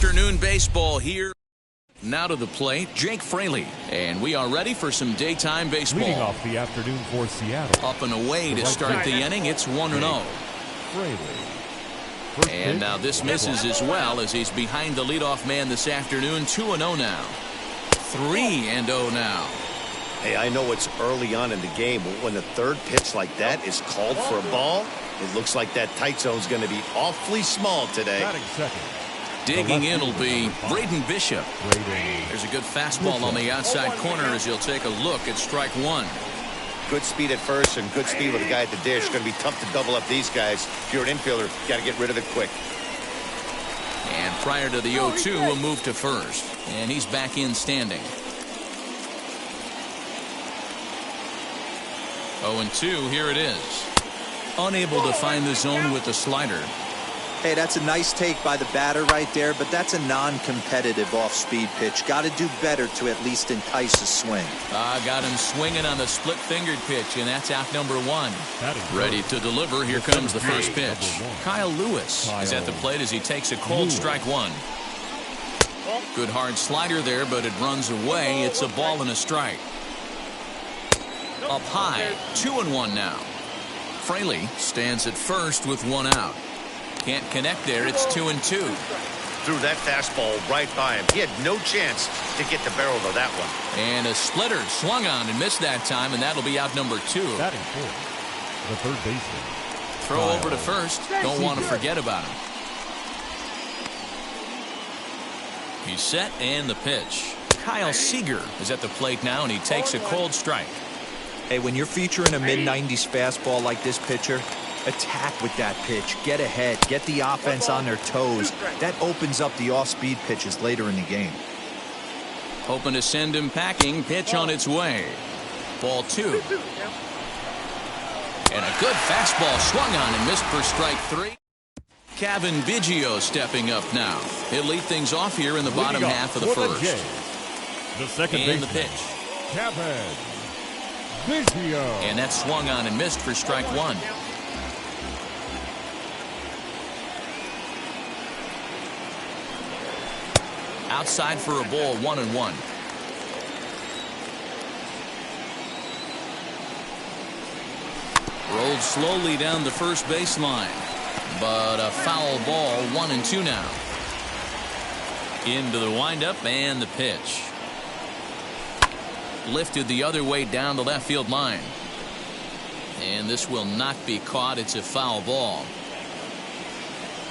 Afternoon baseball here. Now to the plate, Jake Fraley. And we are ready for some daytime baseball. Leading off the afternoon for Seattle. Up and away to start the inning. It's 1-0. And now this misses as well as he's behind the leadoff man this afternoon. 2-0 now. 3-0 now. Hey, I know it's early on in the game, but when the third pitch like that is called for a ball, it looks like that tight zone's going to be awfully small today. Digging in will be Braden Bishop. There's a good fastball on the outside corner as he'll take a look at strike one. Good speed at first and good speed with a guy at the dish. Going to be tough to double up these guys. If you're an infielder, you got to get rid of it quick. And prior to the 0-2, a move to first. And he's back in standing. 0-2, here it is. Unable to find the zone with the slider. Hey, that's a nice take by the batter right there, but that's a non-competitive off-speed pitch. Got to do better to at least entice a swing. Got him swinging on the split-fingered pitch, and that's out number one. Ready to deliver. Here comes the first pitch. Kyle Lewis is at the plate as he takes a cold strike one. Good hard slider there, but it runs away. It's a ball and a strike. Up high, 2-1 now. Fraley stands at first with one out. Can't connect there. It's 2-2. Threw that fastball right by him. He had no chance to get the barrel of that one. And a splitter swung on and missed that time, and that'll be out number two. Batting fourth, the third baseman. Throw over to first. Don't want to forget about him. He's set and the pitch. Kyle Seager is at the plate now, and he takes a cold strike. Hey, when you're featuring a mid-90s fastball like this pitcher, attack with that pitch. Get ahead. Get the offense on their toes. That opens up the off-speed pitches later in the game. Hoping to send him packing. Pitch on its way. Ball two. And a good fastball swung on and missed for strike three. Kevin Biggio stepping up now. He'll lead things off here in the bottom half of the first. The second and the baseman, pitch. Kevin Biggio. And that swung on and missed for strike one. Outside for a ball, 1-1. Rolled slowly down the first baseline, but a foul ball, 1-2 now. Into the windup and the pitch. Lifted the other way down the left field line. And this will not be caught. It's a foul ball.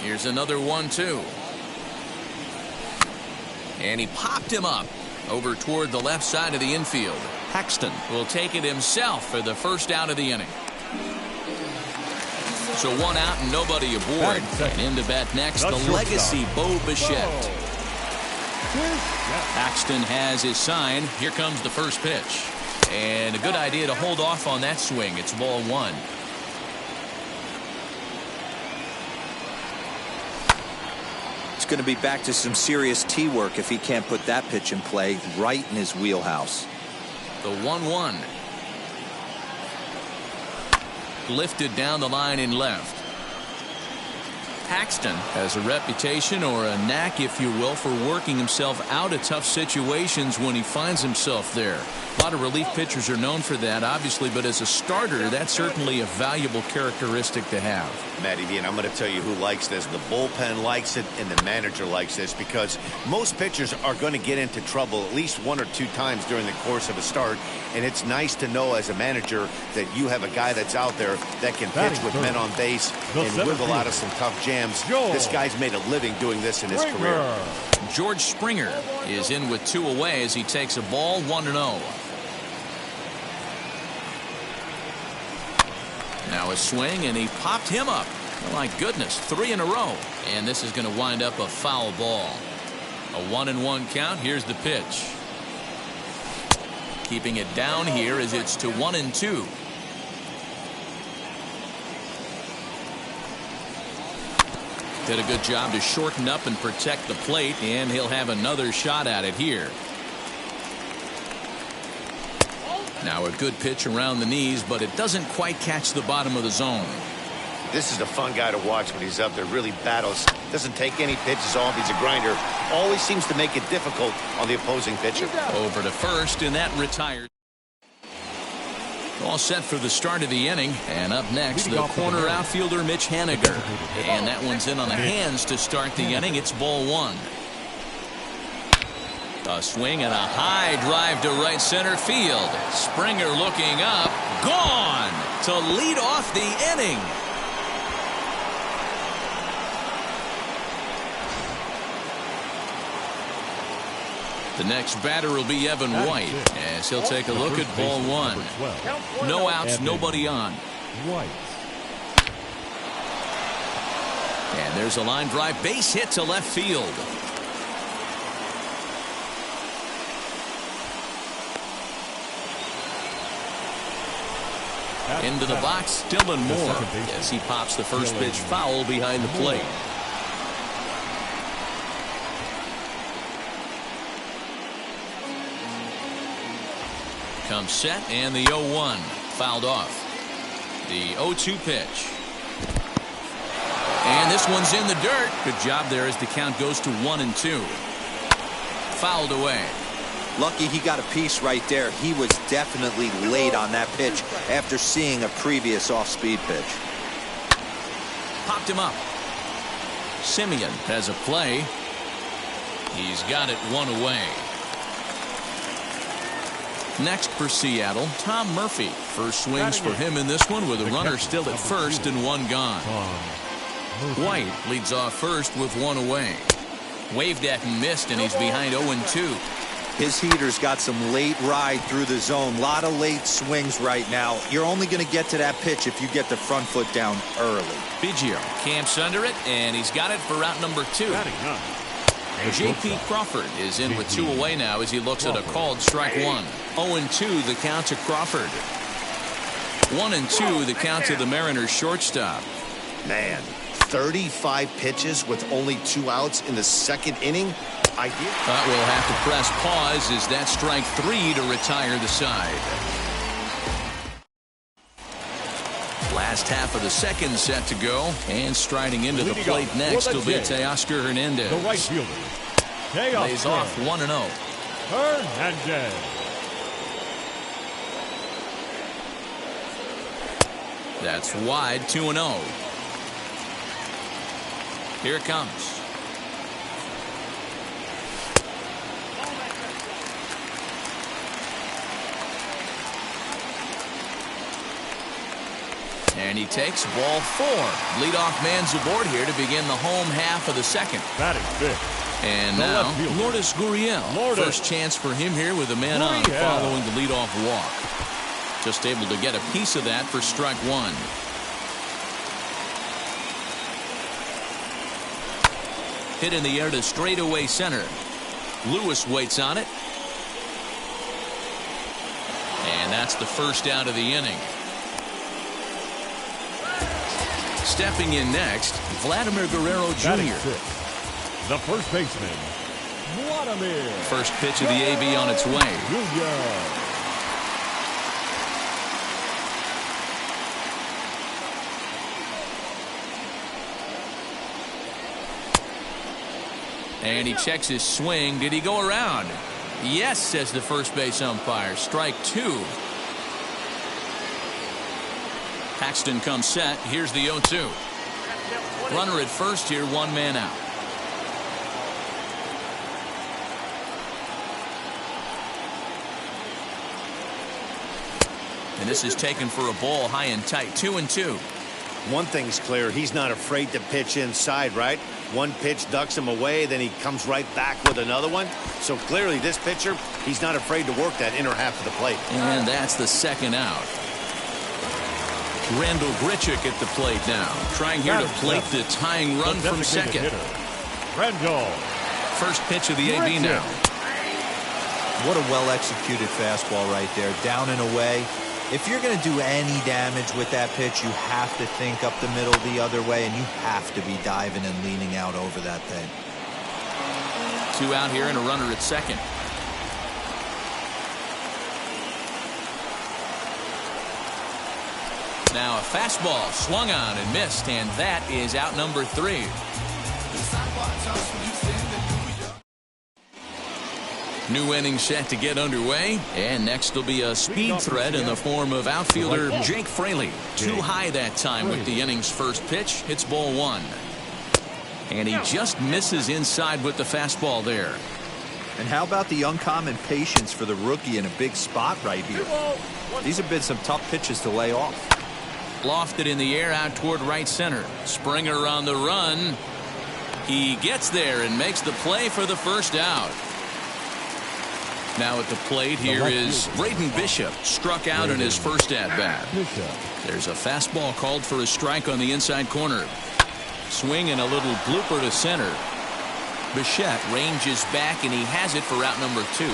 Here's another 1-2. And he popped him up over toward the left side of the infield. Paxton will take it himself for the first out of the inning. So one out and nobody aboard. And in to bat next, the legacy Bo Bichette. Paxton has his sign. Here comes the first pitch. And a good idea to hold off on that swing. It's ball one. Going to be back to some serious tee work if he can't put that pitch in play right in his wheelhouse. The 1-1. Lifted down the line in left. Paxton has a reputation, or a knack if you will, for working himself out of tough situations when he finds himself there. A lot of relief pitchers are known for that, obviously, but as a starter, that's certainly a valuable characteristic to have. Matty V, and I'm going to tell you who likes this. The bullpen likes it, and the manager likes this, because most pitchers are going to get into trouble at least one or two times during the course of a start, and it's nice to know as a manager that you have a guy that's out there that can pitch with men on base and wiggle out of some tough jams. This guy's made a living doing this in his career. George Springer is in with two away as he takes a ball, 1-0. Now a swing, and he popped him up. Oh, my goodness, 3 in a row. And this is going to wind up a foul ball. A 1-1 count. Here's the pitch. Keeping it down here as it's to 1-2. Did a good job to shorten up and protect the plate, and he'll have another shot at it here. Now a good pitch around the knees, but it doesn't quite catch the bottom of the zone. This is a fun guy to watch when he's up there. Really battles. Doesn't take any pitches off. He's a grinder. Always seems to make it difficult on the opposing pitcher. Over to first, and that retired. All set for the start of the inning. And up next, the corner outfielder, Mitch Haniger. And that one's in on the hands to start the inning. It's ball one. A swing and a high drive to right center field. Springer looking up. Gone to lead off the inning. The next batter will be Evan White as he'll take a look at ball one. No outs, nobody on. And there's a line drive base hit to left field. Into the box, Dylan Moore as he pops the first pitch foul behind the plate. Comes set, and the 0-1 fouled off. The 0-2 pitch. And this one's in the dirt. Good job there as the count goes to 1-2. Fouled away. Lucky he got a piece right there. He was definitely late on that pitch after seeing a previous off-speed pitch. Popped him up. Simeon has a play. He's got it one away. Next for Seattle, Tom Murphy. First swings for him in this one with a runner still at first and one gone. White leads off first with one away. Waved at and missed, and he's behind 0-2. His heater's got some late ride through the zone. A lot of late swings right now. You're only going to get to that pitch if you get the front foot down early. Biggio camps under it, and he's got it for out number 2. J.P. Crawford is in with 2 away now as he looks at a called strike one. 0-2 the count to Crawford. 1-2 the count to the Mariners shortstop. Man, 35 pitches with only 2 outs in the second inning. We'll have to press pause as that strike 3 to retire the side. Last half of the second set to go, and striding into the plate next will be Teoscar Hernandez. The right fielder. Lays off 1-0. Hernandez. That's wide, 2-0. Here it comes. And he takes ball 4. Leadoff man's aboard here to begin the home half of the second. Batting fifth. And now Lourdes Gurriel. First chance for him here with a man on following the leadoff walk. Just able to get a piece of that for strike 1. Hit in the air to straightaway center. Lewis waits on it. And that's the first out of the inning. Stepping in next, Vladimir Guerrero Jr. The first baseman, Vladimir. First pitch of the AB on its way. And he checks his swing. Did he go around? Yes, says the first base umpire. Strike 2. Paxton comes set. Here's the 0-2. Runner at first here, 1 man out. And this is taken for a ball high and tight. 2-2. One thing's clear. He's not afraid to pitch inside, right? One pitch ducks him away, then he comes right back with another one. So clearly this pitcher, he's not afraid to work that inner half of the plate. And that's the second out. Randall Grichuk at the plate now, trying here to plate the tying run from second. Randall. First pitch of the AB now. What a well-executed fastball right there, down and away. If you're going to do any damage with that pitch, you have to think up the middle the other way, and you have to be diving and leaning out over that thing. 2 out here and a runner at second. Now a fastball swung on and missed, and that is out number 3. New inning set to get underway, and next will be a speed threat in the form of outfielder Jake Fraley. Too high that time with the inning's first pitch. It's ball 1. And he just misses inside with the fastball there. And how about the uncommon patience for the rookie in a big spot right here? These have been some tough pitches to lay off. Lofted in the air out toward right center. Springer on the run. He gets there and makes the play for the first out. Now at the plate here is Braden Bishop, struck out in his first at-bat. There's a fastball called for a strike on the inside corner. Swing and a little blooper to center. Bichette ranges back, and he has it for out number 2.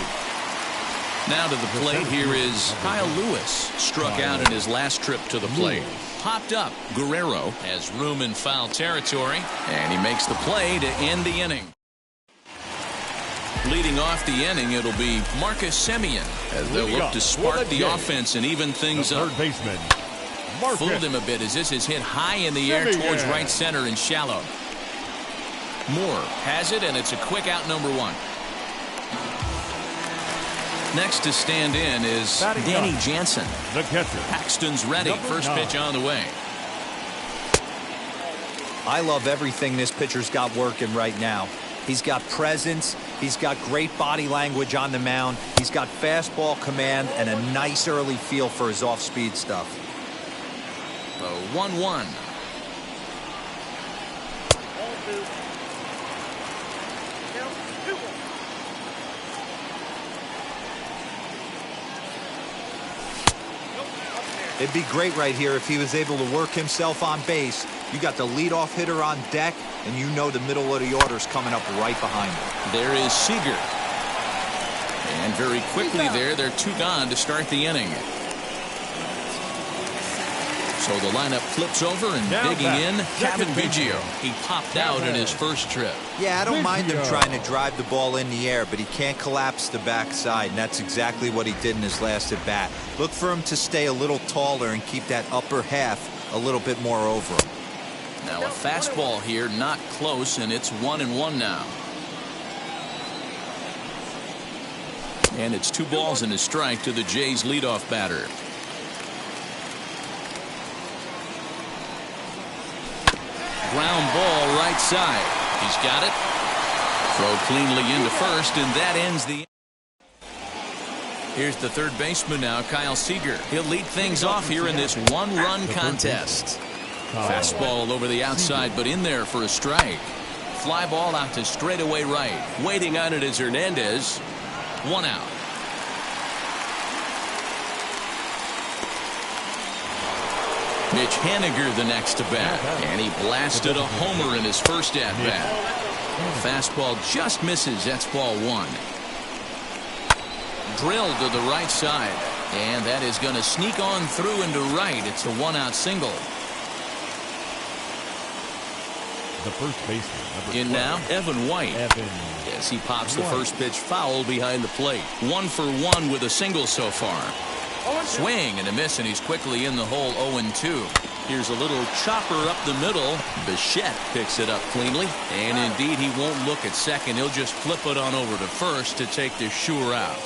Now to the plate here is Kyle Lewis, struck out in his last trip to the plate. Popped up. Guerrero has room in foul territory, and he makes the play to end the inning. Leading off the inning, it'll be Marcus Semien as they'll look to spark the offense and even things up. Third baseman. Fooled him a bit as this is hit high in the air towards right center and shallow. Moore has it, and it's a quick out number 1. Next to stand in is Danny Jansen. The catcher. Paxton's ready. First pitch on the way. I love everything this pitcher's got working right now. He's got presence. He's got great body language on the mound. He's got fastball command and a nice early feel for his off-speed stuff. The 1-1. It'd be great right here if he was able to work himself on base. You got the leadoff hitter on deck, and you know the middle of the order's coming up right behind him. There is Seager. And very quickly they're 2 gone to start the inning. So the lineup flips over, and digging in, Kevin Biggio. He popped out in his first trip. Yeah, I don't mind him trying to drive the ball in the air, but he can't collapse the backside, and that's exactly what he did in his last at bat. Look for him to stay a little taller and keep that upper half a little bit more over him. Now a fastball here, not close, and it's 1-1 now. And it's 2 balls and a strike to the Jays' leadoff batter. Ground ball right side. He's got it. Throw cleanly into first, and that ends the. Here's the third baseman now, Kyle Seager. He'll lead things off here in this 1-run contest. Fastball over the outside, but in there for a strike. Fly ball out to straightaway right. Waiting on it is Hernandez. 1 out. Mitch Haniger the next to bat, and he blasted a homer in his first at bat. Fastball just misses. That's ball 1. Drilled to the right side, and that is going to sneak on through into right. It's a 1-out single. The first baseman. In now, Evan White. Yes, he pops the first pitch foul behind the plate. 1 for 1 with a single so far. Swing and a miss, and he's quickly in the hole. 0-2. Here's a little chopper up the middle. Bichette picks it up cleanly, and indeed he won't look at second. He'll just flip it on over to first to take the sure out.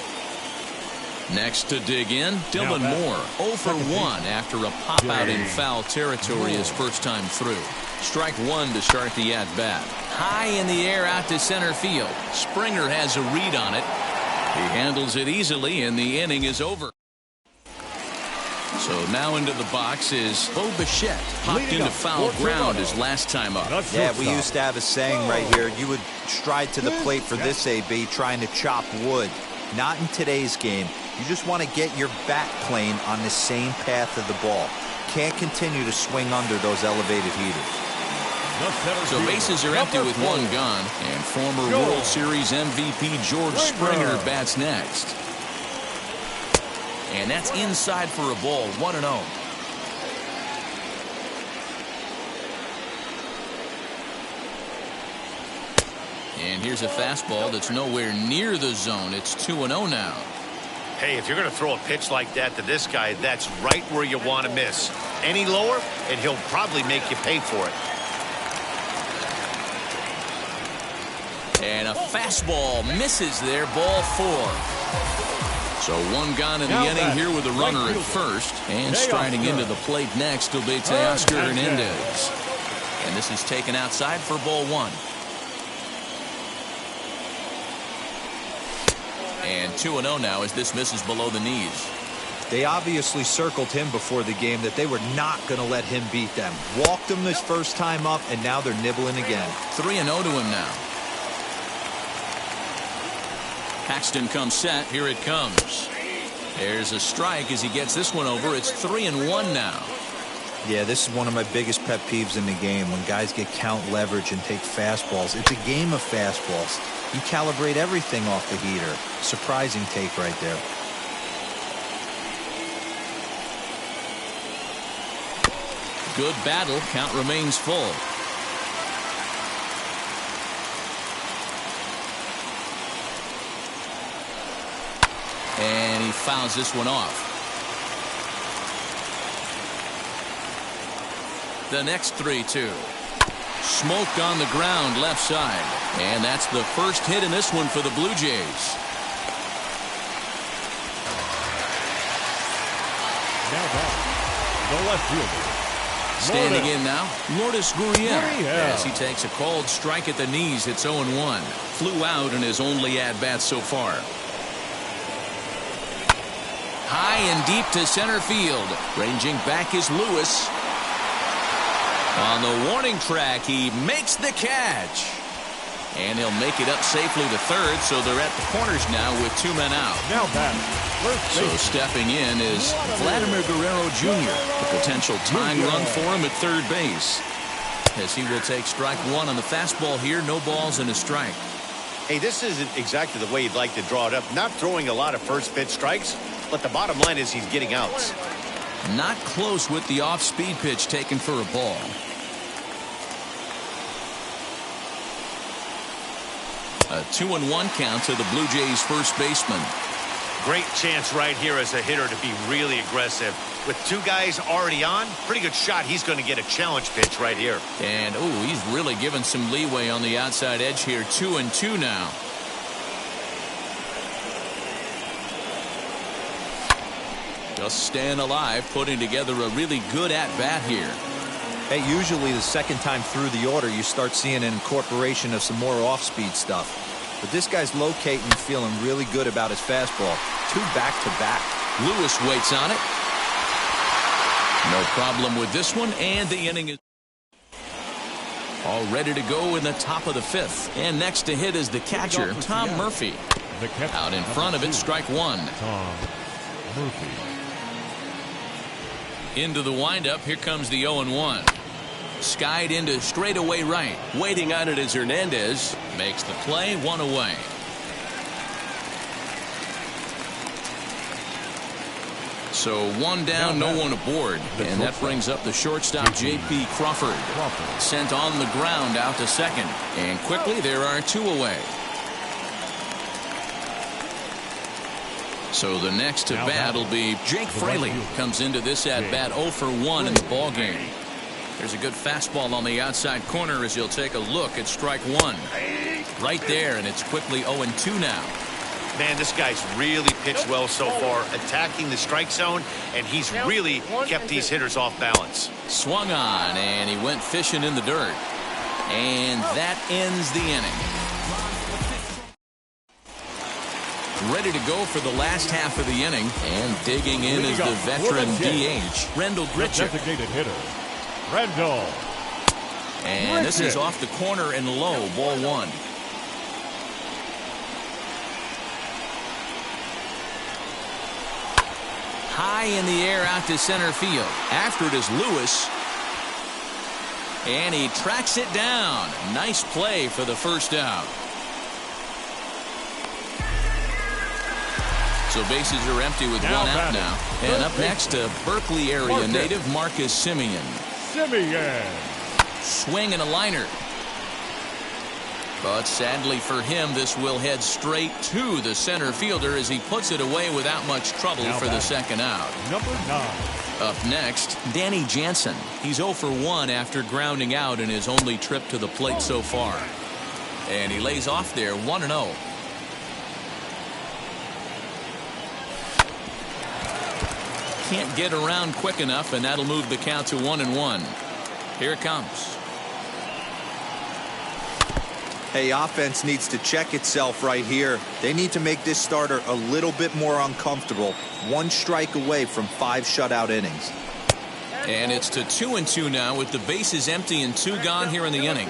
Next to dig in, Dylan Moore. 0 for 1 after a pop out in foul territory his first time through. Strike 1 to start the at bat. High in the air out to center field. Springer has a read on it. He handles it easily, and the inning is over. So now into the box is Bo Bichette. Popped into foul ground his last time up. Yeah, we used to have a saying right here. You would stride to the plate for this AB trying to chop wood. Not in today's game. You just want to get your bat plane on the same path of the ball. Can't continue to swing under those elevated heaters. So bases are empty with 1 gone, and former World Series MVP George Springer bats next. And that's inside for a ball. 1-0. And here's a fastball that's nowhere near the zone. It's 2-0 now. Hey, if you're going to throw a pitch like that to this guy, that's right where you want to miss. Any lower, and he'll probably make you pay for it. And a fastball misses there, ball 4. So one gone in the inning here with a runner at first. And striding into the plate next will be Teoscar Hernandez. And this is taken outside for ball 1. And 2-0 now as this misses below the knees. They obviously circled him before the game that they were not going to let him beat them. Walked him this first time up, and now they're nibbling again. 3-0 to him now. Paxton comes set. Here it comes. There's a strike as he gets this one over. It's 3-1 now. Yeah, this is one of my biggest pet peeves in the game, when guys get count leverage and take fastballs. It's a game of fastballs. You calibrate everything off the heater. Surprising take right there. Good battle. Count remains full. And he fouls this one off. The next 3-2. Smoked on the ground left side. And that's the first hit in this one for the Blue Jays. Now back, the left fielder. Standing in now, Lourdes Gurriel. As he takes a called strike at the knees, it's 0-1. Flew out in his only at-bat so far. High and deep to center field. Ranging back is Lewis. On the warning track, he makes the catch. And he'll make it up safely to third, so they're at the corners now with 2 men out. Now back. So stepping in is Vladimir Guerrero Jr., the potential tying run for him at third base. As he will take strike 1 on the fastball here, no balls and a strike. Hey, this isn't exactly the way you'd like to draw it up. Not throwing a lot of first pitch strikes, but the bottom line is he's getting outs. Not close with the off-speed pitch taken for a ball. A 2-1 count to the Blue Jays first baseman. Great chance right here as a hitter to be really aggressive. With 2 guys already on, pretty good shot he's going to get a challenge pitch right here. And, oh, he's really given some leeway on the outside edge here. 2-2 now. Just staying alive, putting together a really good at-bat here. Hey, usually the second time through the order, you start seeing an incorporation of some more off-speed stuff. But this guy's locating, feeling really good about his fastball. 2 back-to-back. Lewis waits on it. No problem with this one, and the inning is all ready to go in the top of the 5th. And next to hit is the catcher, Tom Murphy. Out in front of it, strike 1. Tom Murphy. Into the windup, here comes the 0-1. Skied into straightaway right. Waiting on it is Hernandez. Makes the play, 1 away. So 1 down, no one aboard. And that brings up the shortstop, J.P. Crawford. Sent on the ground out to second. And quickly there are 2 away. So the next to bat will be Jake Fraley. Comes into this at bat 0 for 1 in the ball game. There's a good fastball on the outside corner as he'll take a look at strike 1. Right there, and it's quickly 0-2 now. Man, this guy's really pitched well so far, attacking the strike zone, and he's really kept these hitters off balance. Swung on, and he went fishing in the dirt. And that ends the inning. Ready to go for the last half of the inning, and digging in is the veteran DH, Rendell Grichuk. Designated hitter, Rendell. And this is off the corner and low, ball 1. High in the air out to center field. After it is Lewis. And he tracks it down. Nice play for the first out. So bases are empty with 1 out now. And up next, a Berkeley area native, Marcus Semien. Semien. Swing and a liner. But sadly for him, this will head straight to the center fielder as he puts it away without much trouble for the second out. Number 9. Up next, Danny Jansen. He's 0 for 1 after grounding out in his only trip to the plate so far. And he lays off there 1-0. Can't get around quick enough, and that'll move the count to 1-1. Here it comes. Hey, offense needs to check itself right here. They need to make this starter a little bit more uncomfortable. 1 strike away from 5 shutout innings. And it's to 2-2 now with the bases empty and 2 gone here in the inning.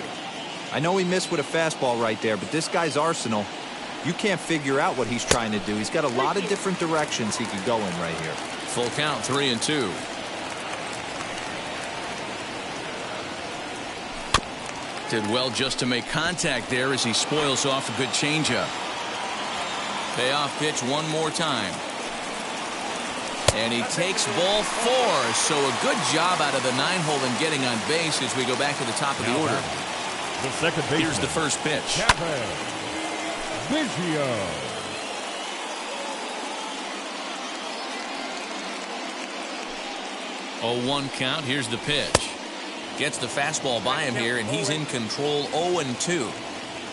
I know he missed with a fastball right there, but this guy's arsenal, you can't figure out what he's trying to do. He's got a lot of different directions he could go in right here. Full count, 3-2. Did well just to make contact there as he spoils off a good changeup. Payoff pitch one more time. And he takes ball 4. So a good job out of the 9-hole and getting on base as we go back to the top of the order. The second baseman. Here's the first pitch. Biggio. 0-1 count. Here's the pitch. Gets the fastball by him here, and he's in control. 0-2.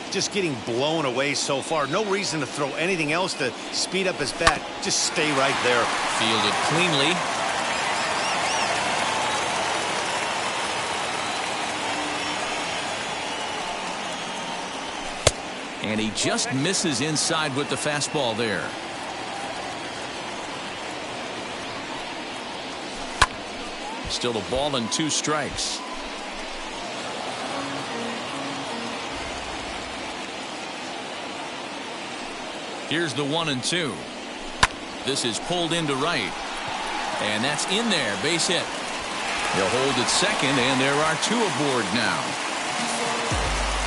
Just getting blown away so far. No reason to throw anything else to speed up his bat. Just stay right there. Fielded cleanly. And he just misses inside with the fastball there. Still a ball and 2 strikes. Here's the 1-2. This is pulled into right. And that's in there. Base hit. He'll hold at second, and there are 2 aboard now.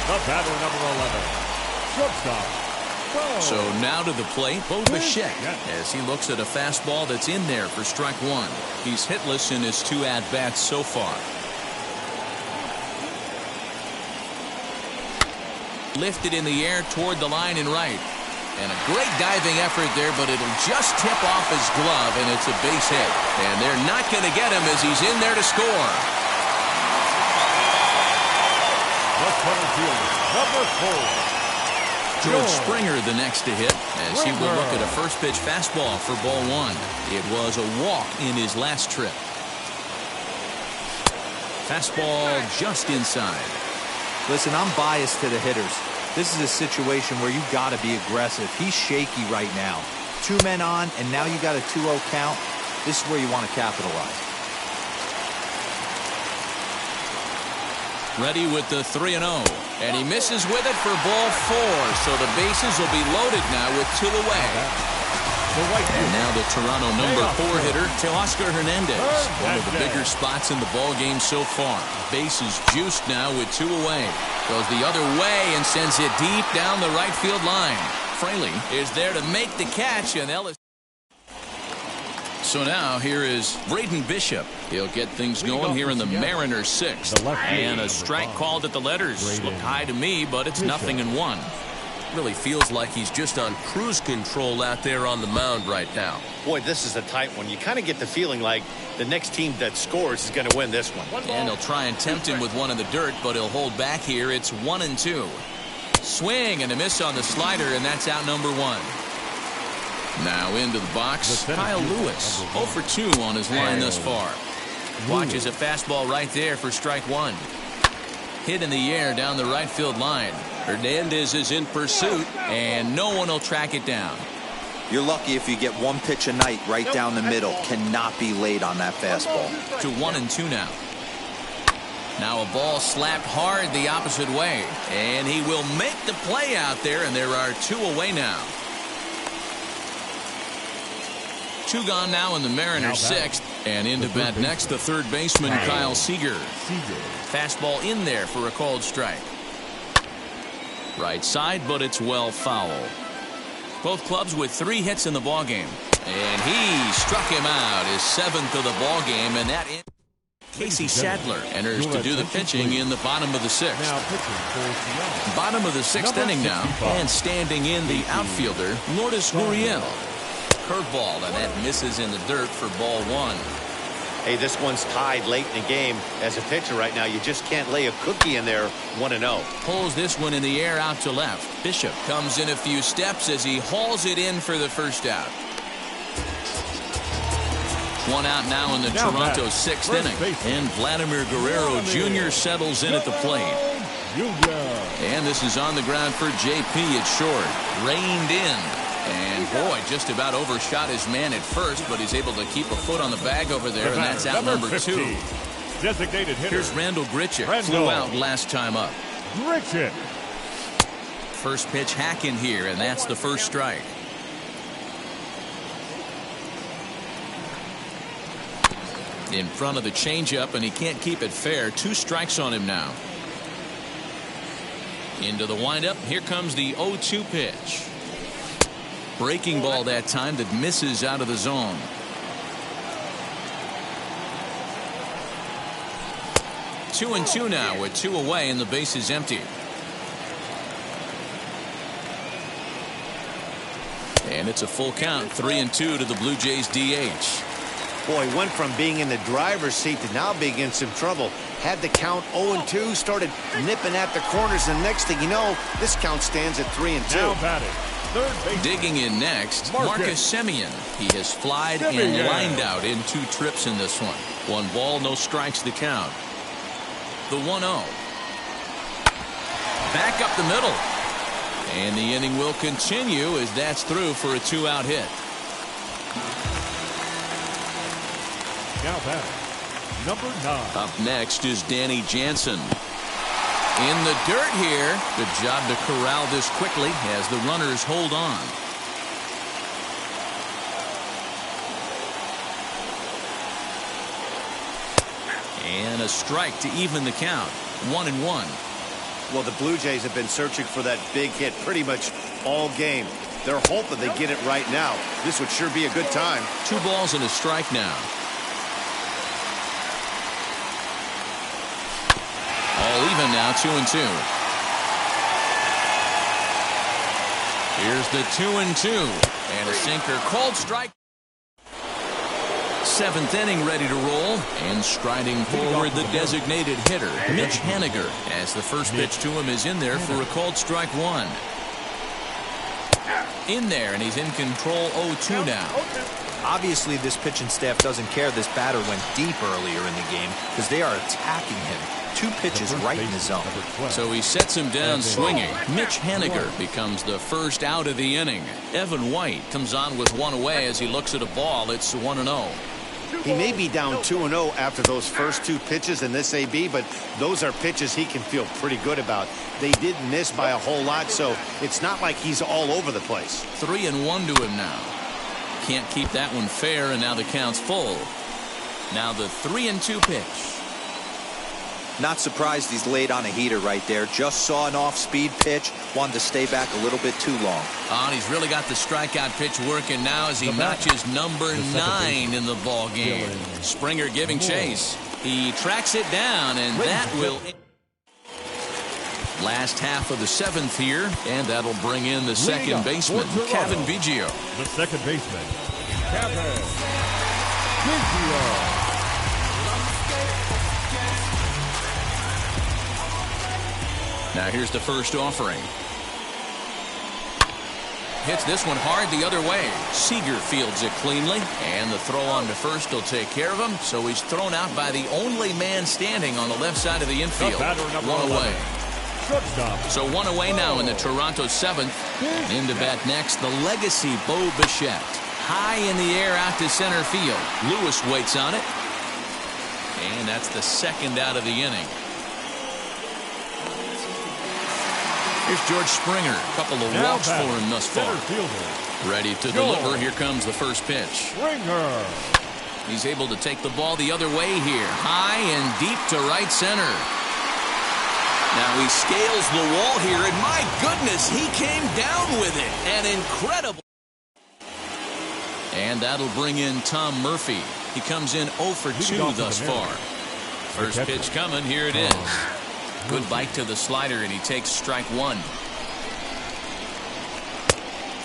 The batter, number 11. Shortstop. So now to the plate, Bo Bichette, as he looks at a fastball that's in there for strike 1. He's hitless in his 2 at-bats so far. Lifted in the air toward the line in right. And a great diving effort there, but it'll just tip off his glove, and it's a base hit. And they're not going to get him as he's in there to score. The center fielder, number 4. George Springer the next to hit as he will look at a first pitch fastball for ball 1. It was a walk in his last trip. Fastball just inside. Listen, I'm biased to the hitters. This is a situation where you got to be aggressive. He's shaky right now. 2 men on, and now you got a 2-0 count. This is where you want to capitalize. Ready with the 3-0. And he misses with it for ball 4. So the bases will be loaded now with 2 away. And now the Toronto number 4 hitter, Teoscar Hernandez. One of the bigger spots in the ball game so far. Bases juiced now with 2 away. Goes the other way and sends it deep down the right field line. Fraley is there to make the catch, and Ellis. So now here is Braden Bishop. He'll get things going here in the Mariners 6th. And a strike called at the letters. Looked high to me, but it's 0-1. Really feels like he's just on cruise control out there on the mound right now. Boy, this is a tight one. You kind of get the feeling like the next team that scores is going to win this one. And he'll try and tempt him with one in the dirt, but he'll hold back here. It's 1-2. Swing and a miss on the slider, and that's out number 1. Now into the box, Kyle Lewis, 0 for 2 on his line thus far. Watches a fastball right there for strike 1. Hit in the air down the right field line. Hernandez is in pursuit, and no one will track it down. You're lucky if you get 1 pitch a night right down the middle. Cannot be late on that fastball. To 1-2 now. Now a ball slapped hard the opposite way, and he will make the play out there, and there are 2 away now. 2 gone now in the Mariners 6th, and into bat next the third baseman Kyle Seager. Fastball in there for a called strike. Right side, but it's well foul. Both clubs with 3 hits in the ballgame, and he struck him out, his 7th of the ballgame, and that Casey Sadler enters to do the pitching in the bottom of the sixth. Now pitching for Seattle. Bottom of the sixth inning now. And standing in the outfielder, Lourdes Gurriel. Curveball, and that misses in the dirt for ball one. Hey, this one's tied late in the game. As a pitcher right now, you just can't lay a cookie in there 1-0. Pulls this one in the air out to left. Bishop comes in a few steps as he hauls it in for the first out. One out now in the Toronto sixth inning. And Vladimir Guerrero Jr. settles in at the plate. And this is on the ground for JP at short. Reined in. And boy, just about overshot his man at first, but he's able to keep a foot on the bag over there, and that's out number 2. Designated hitter. Here's Randall Grichuk. Flew out last time up. Grichuk. First pitch hack in here, and that's the first strike. In front of the changeup, and he can't keep it fair. 2 strikes on him now. Into the windup. Here comes the 0-2 pitch. Breaking ball that time that misses out of the zone. Two and two now with 2 away and the base is empty. And it's a full count. 3-2 to the Blue Jays DH. Boy, went from being in the driver's seat to now being in some trouble. Had the count 0-2, started nipping at the corners, and next thing you know, this count stands at 3-2. Now batting. Digging in next, Marcus Semien. He has flied and lined out in 2 trips in this one. 1 ball, no strikes to count. The 1-0. Back up the middle. And the inning will continue as that's through for a 2-out hit. Now batting, number 9. Up next is Danny Jansen. In the dirt here. Good job to corral this quickly as the runners hold on. And a strike to even the count. 1-1. Well, the Blue Jays have been searching for that big hit pretty much all game. They're hoping they get it right now. This would sure be a good time. 2 balls and a strike now. All even now, 2-2. Here's the 2-2. And a sinker called strike. 7th inning ready to roll. And striding forward the designated hitter, Mitch Haniger, as the first pitch to him is in there for a called strike 1. In there, and he's in control 0-2 now. Obviously, this pitching staff doesn't care this batter went deep earlier in the game because they are attacking him. 2 pitches right in the zone. So he sets him down swinging. Mitch Haniger becomes the first out of the inning. Evan White comes on with 1 away as he looks at a ball. It's 1-0. He may be down 2-0 after those first 2 pitches in this AB, but those are pitches he can feel pretty good about. They did miss by a whole lot, so it's not like he's all over the place. 3-1 to him now. Can't keep that one fair, and now the count's full. Now the 3-2 pitch. Not surprised he's laid on a heater right there. Just saw an off-speed pitch. Wanted to stay back a little bit too long. And he's really got the strikeout pitch working now as he notches number 9 in the ball game. Springer giving chase. He tracks it down, and that will... Last half of the 7th here, and that'll bring in the second baseman, Kevin Biggio. The second baseman, Kevin Biggio. Now here's the first offering. Hits this one hard the other way. Seager fields it cleanly, and the throw on to first will take care of him. So he's thrown out by the only man standing on the left side of the infield. 1 away. So 1 away now in the Toronto 7th. In to bat next, the legacy Bo Bichette. High in the air out to center field. Lewis waits on it. And that's the second out of the inning. Here's George Springer. A couple of walks for him thus far. Ready to deliver. Here comes the first pitch. Springer. He's able to take the ball the other way here. High and deep to right center. Now he scales the wall here, and my goodness, he came down with it. An incredible. And that'll bring in Tom Murphy. He comes in 0 for 2 thus far. First pitch coming. Here it is. Good bite to the slider, and he takes strike one.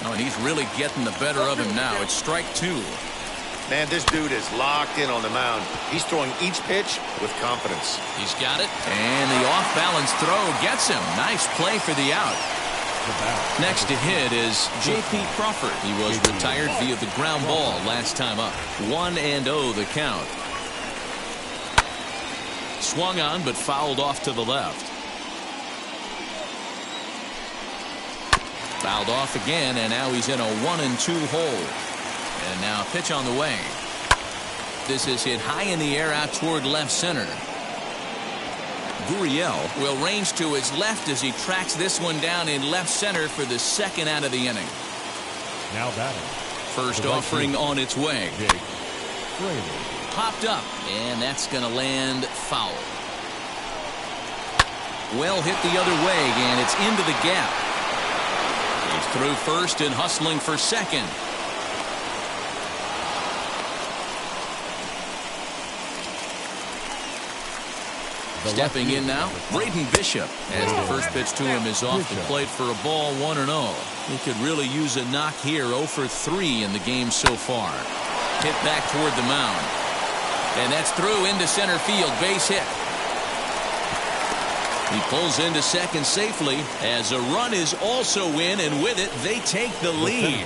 Oh, and he's really getting the better of him now. It's strike two. Man, this dude is locked in on the mound. He's throwing each pitch with confidence. He's got it. And the off-balance throw gets him. Nice play for the out. Next to hit is J.P. Crawford. He was retired via the ground ball last time up. 1-0 the count. Swung on, but fouled off to the left. Fouled off again, and now he's in a 1-2 hole. And now a pitch on the way. This is hit high in the air out toward left center. Gurriel will range to his left as he tracks this one down in left center for the second out of the inning. Now batting. First offering on its way. Popped up, and that's going to land foul. Well hit the other way, and it's into the gap. He's through first and hustling for second. Stepping in now, Braden Bishop, as the first pitch to him is off the plate for a ball, 1-0. He could really use a knock here. 0 for 3 in the game so far. Hit back toward the mound. And that's through into center field. Base hit. He pulls into second safely as a run is also in, and with it, they take the lead.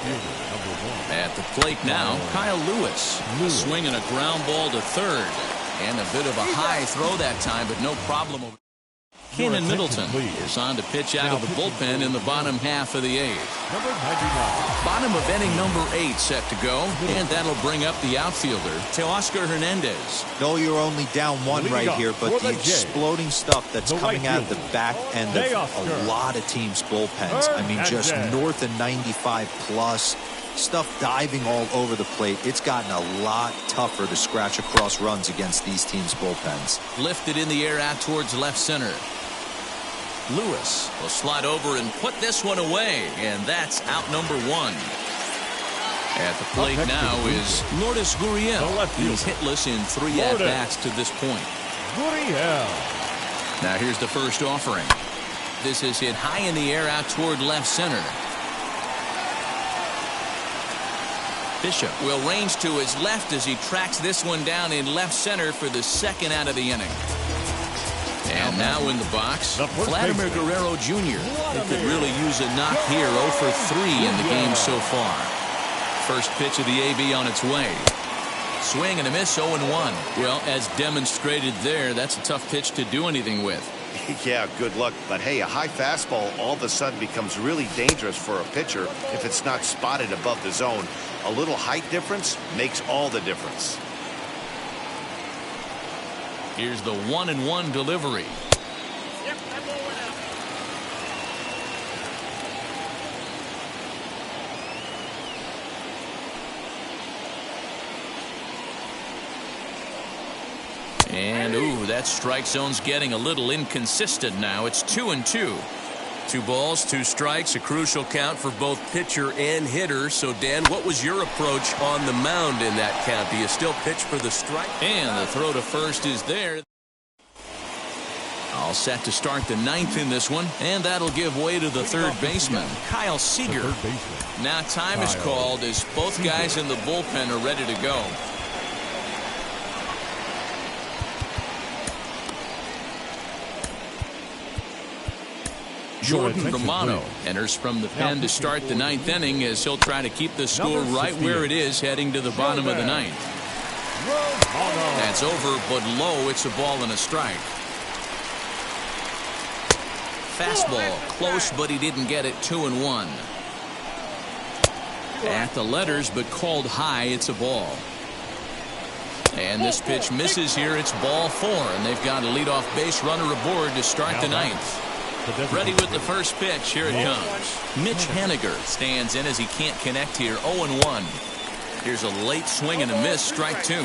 At the plate now, Kyle Lewis swinging a ground ball to third. And a bit of a high throw that time, but no problem. Kenan Middleton is on to pitch out of the bullpen in the bottom half of the eighth. Number 99. Bottom of inning number 8 set to go, and that'll bring up the outfielder, Teoscar Hernandez. No, you're only down one right here, but the exploding stuff that's coming out of the back end of a lot of teams' bullpens. I mean, just north of 95 plus. Stuff diving all over the plate. It's gotten a lot tougher to scratch across runs against these teams' bullpens. Lifted in the air out towards left center. Lewis will slide over and put this one away, and that's out number 1. At the plate now is Lourdes Gurriel. He's hitless in 3 at-bats to this point. Gurriel. Now here's the first offering. This is hit high in the air out toward left center. Bishop will range to his left as he tracks this one down in left center for the second out of the inning. And now in the box, Vladimir Guerrero Jr. They could really use a knock here. 0 for 3 in the game so far. First pitch of the AB on its way. Swing and a miss, 0-1. Well, as demonstrated there, that's a tough pitch to do anything with. Yeah, good luck. But hey, a high fastball all of a sudden becomes really dangerous for a pitcher if it's not spotted above the zone. A little height difference makes all the difference. Here's the 1-1 delivery. And ooh, that strike zone's getting a little inconsistent now. It's 2-2. 2 balls, 2 strikes, a crucial count for both pitcher and hitter. So, Dan, what was your approach on the mound in that count? Do you still pitch for the strike? And the throw to first is there. All set to start the 9th in this one, and that'll give way to the third baseman, Kyle Seager. Now time is called as both guys in the bullpen are ready to go. Jordan Romano enters from the pen to start the 9th inning as he'll try to keep the score right where it is heading to the bottom of the 9th. That's over, but low. It's a ball and a strike. Fastball close, but he didn't get it. 2-1. At the letters, but called high. It's a ball. And this pitch misses here. It's ball 4, and they've got a leadoff base runner aboard to start the 9th. Ready with the first pitch. Here it comes. Mitch Haniger stands in as he can't connect here. 0-1. Here's a late swing and a miss. Strike 2.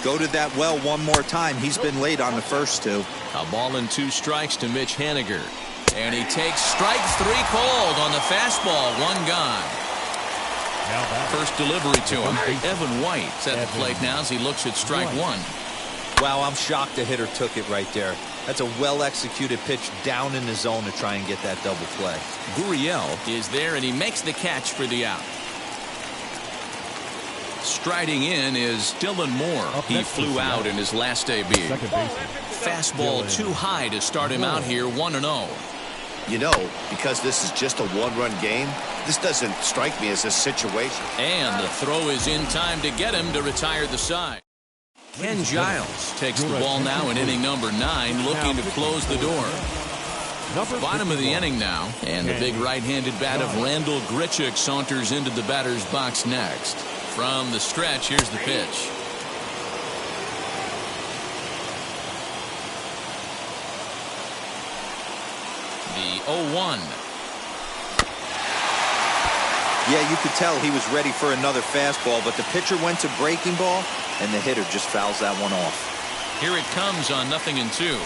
Go to that well one more time. He's been late on the first 2. A ball and 2 strikes to Mitch Haniger. And he takes strike 3 called on the fastball. 1 gone. First delivery to him. Evan White's at the plate now as he looks at strike 1. Wow, I'm shocked the hitter took it right there. That's a well-executed pitch down in the zone to try and get that double play. Gurriel is there, and he makes the catch for the out. Striding in is Dylan Moore. He flew out in his last debut. Fastball too high to start him out here 1-0. You know, because this is just a one-run game, this doesn't strike me as a situation. And the throw is in time to get him to retire the side. Ken Giles takes the ball now in inning number 9, looking to close the door. Bottom of the inning now, and the big right-handed bat of Randall Grichuk saunters into the batter's box next. From the stretch, here's the pitch. The 0-1. Yeah, you could tell he was ready for another fastball, but the pitcher went to breaking ball, and the hitter just fouls that one off. Here it comes on 0-2.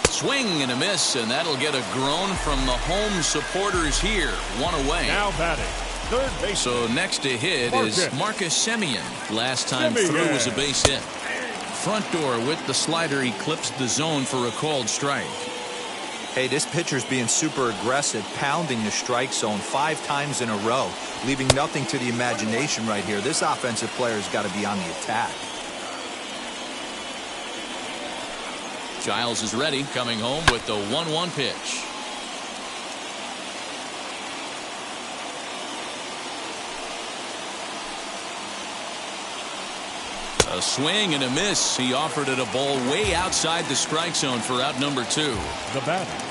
Swing and a miss, and that'll get a groan from the home supporters here. One away. Now batting, third base. So next to hit is Marcus Semien. Last time through was a base hit. Front door with the slider eclipsed the zone for a called strike. Hey, this pitcher's being super aggressive, pounding the strike zone 5 times in a row, leaving nothing to the imagination right here. This offensive player's got to be on the attack. Giles is ready, coming home with the 1-1 pitch. A swing and a miss. He offered it a ball way outside the strike zone for out number 2. The batter.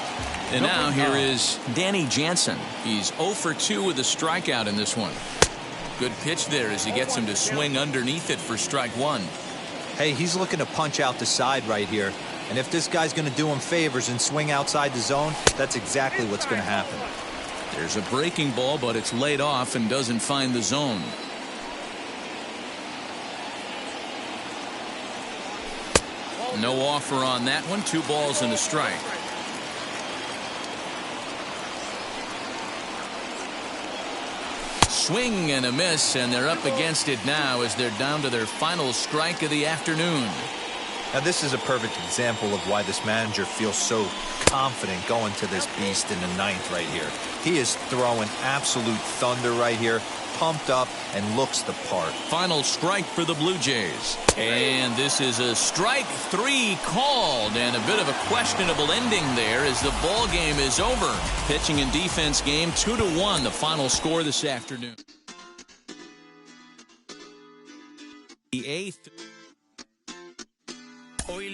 And now here is Danny Jansen. He's 0 for 2 with a strikeout in this one. Good pitch there as he gets him to swing underneath it for strike 1. Hey, he's looking to punch out the side right here. And if this guy's going to do him favors and swing outside the zone, that's exactly what's going to happen. There's a breaking ball, but it's laid off and doesn't find the zone. No offer on that one. 2 balls and a strike. Swing and a miss, and they're up against it now as they're down to their final strike of the afternoon. Now, this is a perfect example of why this manager feels so confident going to this beast in the 9th right here. He is throwing absolute thunder right here, pumped up, and looks the part. Final strike for the Blue Jays. And this is a strike 3 called, and a bit of a questionable ending there as the ball game is over. Pitching and defense game 2-1, the final score this afternoon. The 8th.